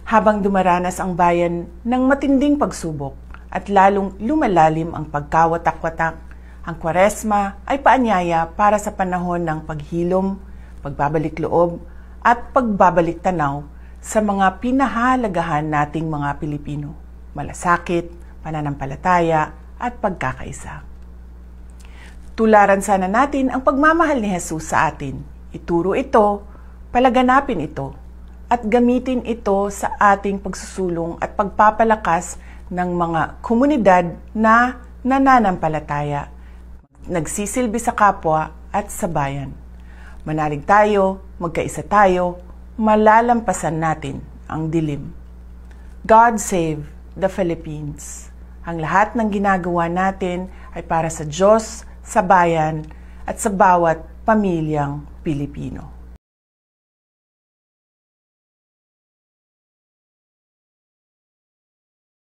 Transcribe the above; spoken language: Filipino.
Habang dumaranas ang bayan ng matinding pagsubok at lalong lumalalim ang pagkawatak-watak, ang Kwaresma ay paanyaya para sa panahon ng paghilom, pagbabalik loob at pagbabalik tanaw sa mga pinahalagahan nating mga Pilipino, malasakit, pananampalataya at pagkakaisa. Tularan sana natin ang pagmamahal ni Jesus sa atin. Ituro ito, palaganapin ito, at gamitin ito sa ating pagsusulong at pagpapalakas ng mga komunidad na nananampalataya, nagsisilbi sa kapwa at sa bayan. Manalig tayo, magkaisa tayo, malalampasan natin ang dilim. God save the Philippines. Ang lahat ng ginagawa natin ay para sa Diyos, sa bayan, at sa bawat pamilyang Pilipino.